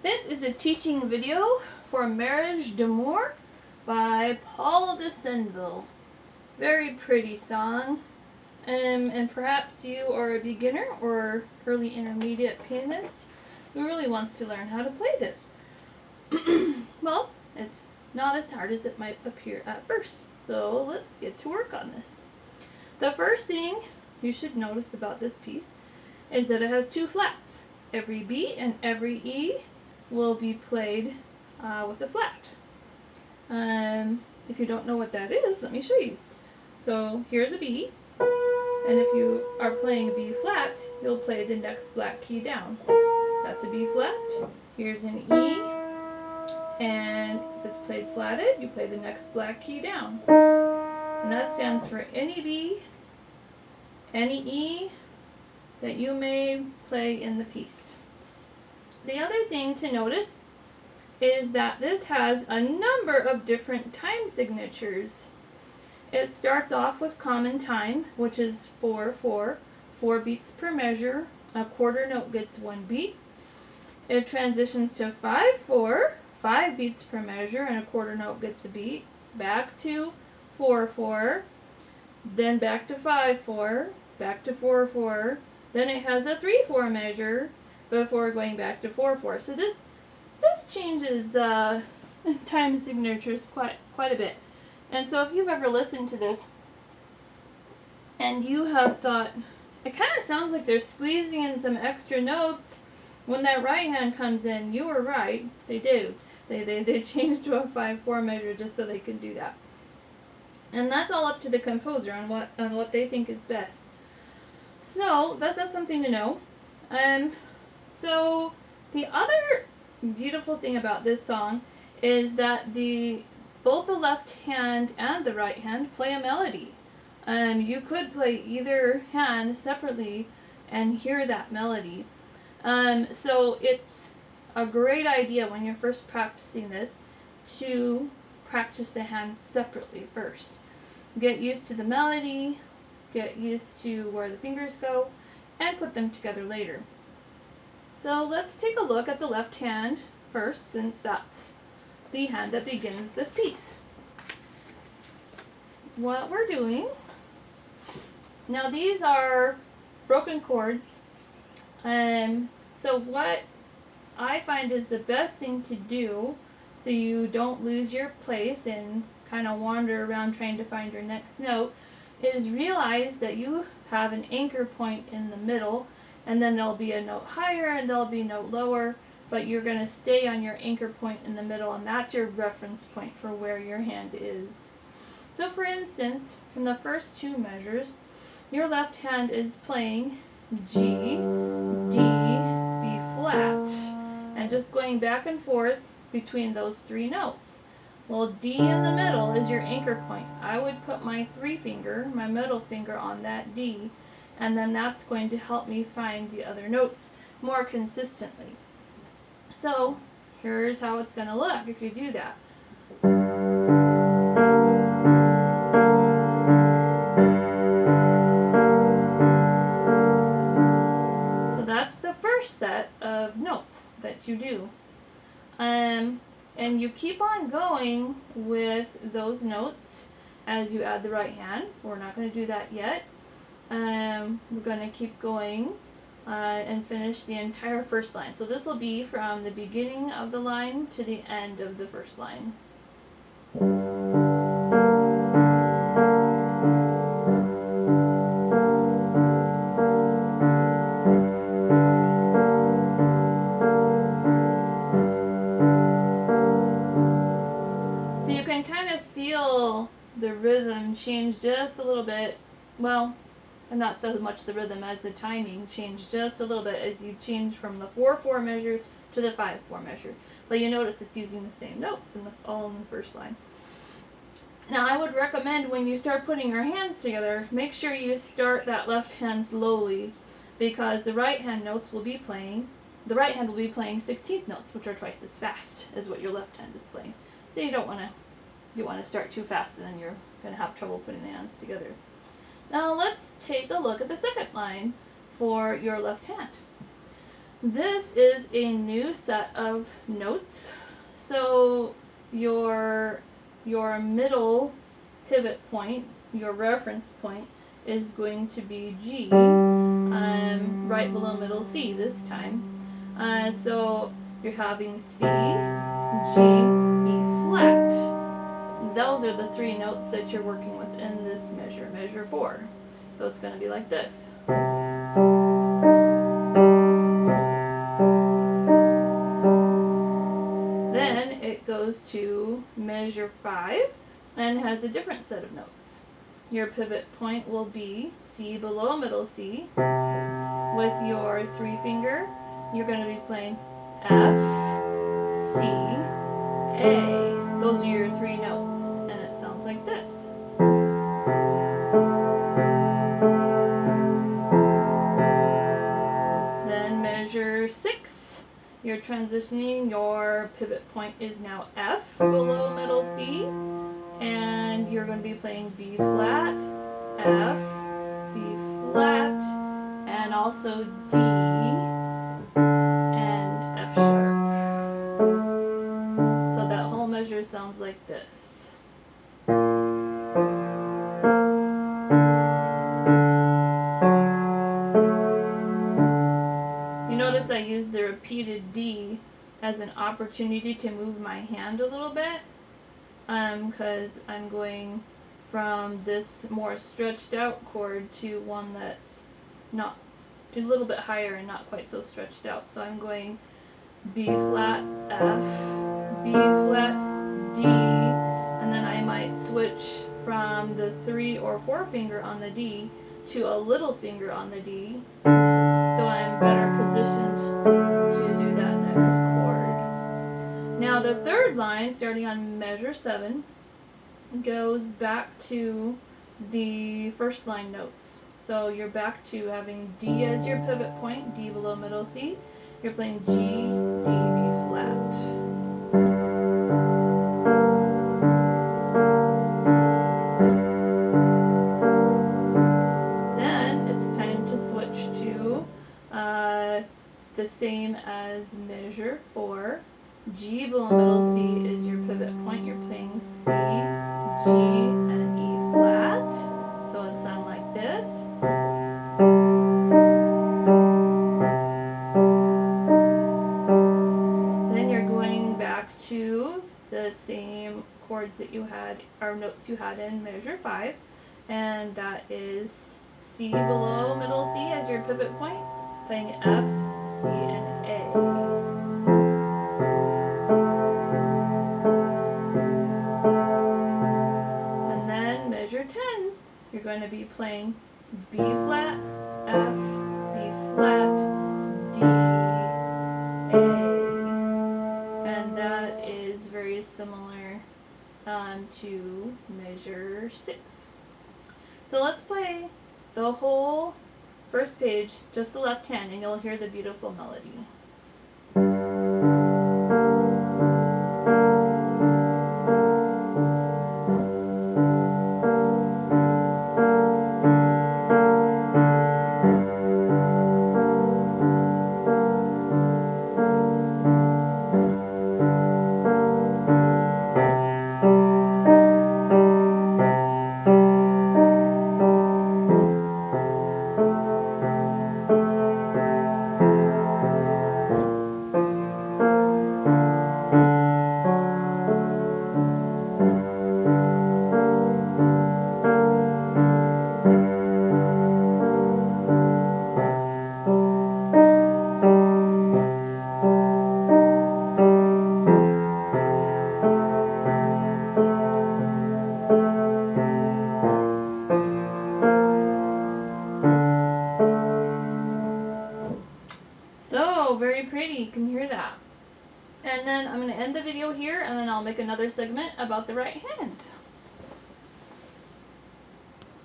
This is a teaching video for Mariage d'Amour by Paul de Senneville. Very pretty song. And perhaps you are a beginner or early intermediate pianist who really wants to learn how to play this. Well, it's not as hard as it might appear at first. So let's get to work on this. The first thing you should notice about this piece is that it has two flats. Every B and every E will be played with a flat. If you don't know what that is, let me show you. So here's a B, and if you are playing a B flat, you'll play the next flat key down. That's a B flat. Here's an E, and if it's played flatted, you play the next flat key down. And that stands for any B, any E that you may play in the piece. The other thing to notice is that this has a number of different time signatures. It starts off with common time, which is 4/4, 4 beats per measure. A quarter note gets 1 beat. It transitions to 5/4, 5 beats per measure, and a quarter note gets a beat. Back to 4/4, then back to 5/4, back to 4/4. Then it has a 3/4 measure before going back to 4/4. So this changes time signatures quite a bit. And so if you've ever listened to this and you have thought, it kind of sounds like they're squeezing in some extra notes when that right hand comes in, you were right. They do. They changed to a 5/4 measure just so they can do that. And that's all up to the composer on what they think is best. So that's something to know. So the other beautiful thing about this song is that both the left hand and the right hand play a melody. You could play either hand separately and hear that melody. So it's a great idea when you're first practicing this to practice the hands separately first. Get used to the melody, get used to where the fingers go, and put them together later. So let's take a look at the left hand first, since that's the hand that begins this piece. What we're doing, now these are broken chords, so what I find is the best thing to do so you don't lose your place and kind of wander around trying to find your next note is realize that you have an anchor point in the middle, and then there'll be a note higher and there'll be a note lower, but you're going to stay on your anchor point in the middle, and that's your reference point for where your hand is. So for instance, in the first two measures, your left hand is playing G, D, B flat, and just going back and forth between those three notes. Well, D in the middle is your anchor point. I would put my my middle finger on that D, and then that's going to help me find the other notes more consistently. So here's how it's going to look if you do that. So that's the first set of notes that you do. And you keep on going with those notes as you add the right hand. We're not going to do that yet. We're going to keep going and finish the entire first line. So this will be from the beginning of the line to the end of the first line. So you can kind of feel the rhythm change just a little bit. Well, and not so much the rhythm as the timing change just a little bit as you change from the 4/4 measure to the 5/4 measure. But you notice it's using the same notes all in the first line. Now I would recommend when you start putting your hands together, make sure you start that left hand slowly, because the right hand will be playing 16th notes, which are twice as fast as what your left hand is playing. So you don't want to start too fast, and then you're going to have trouble putting the hands together. Now let's take a look at the second line for your left hand. This is a new set of notes. So your middle pivot point, your reference point, is going to be G, right below middle C this time. So you're having C, G, E flat. Those are the three notes that you're working with in this measure, measure 4. So it's going to be like this. Then it goes to measure 5 and has a different set of notes. Your pivot point will be C below middle C. With your 3 finger, you're going to be playing F, C, A. Those are your 3 notes, and it sounds like this. Then measure 6, you're transitioning, your pivot point is now F below middle C, and you're going to be playing B flat, F, B flat, and also D and F sharp. So that whole measure sounds like this. You notice I used the repeated D as an opportunity to move my hand a little bit, because I'm going from this more stretched out chord to one that's not a little bit higher and not quite so stretched out. So I'm going B flat, F, B flat, D, and then I might switch from the 3 or 4 finger on the D to a little finger on the D, so I'm better positioned to do that next chord. Now the third line, starting on measure 7, goes back to the first line notes. So you're back to having D as your pivot point, D below middle C. You're playing G, D, B flat. Then it's time to switch to the same as measure 4. G below middle C is your pivot point. You're playing C, G, and E flat. So it sounds like this. Then you're going back to the same chords that you had, or notes you had in measure 5, and that is C below middle C as your pivot point, playing F, C, and A. And then measure 10, you're going to be playing B flat, F, B flat, D, A. And that is very similar to measure 6. So let's play the whole first page, just the left hand, and you'll hear the beautiful melody. So, very pretty, you can hear that. And then I'm going to end the video here, and then I'll make another segment about the right hand.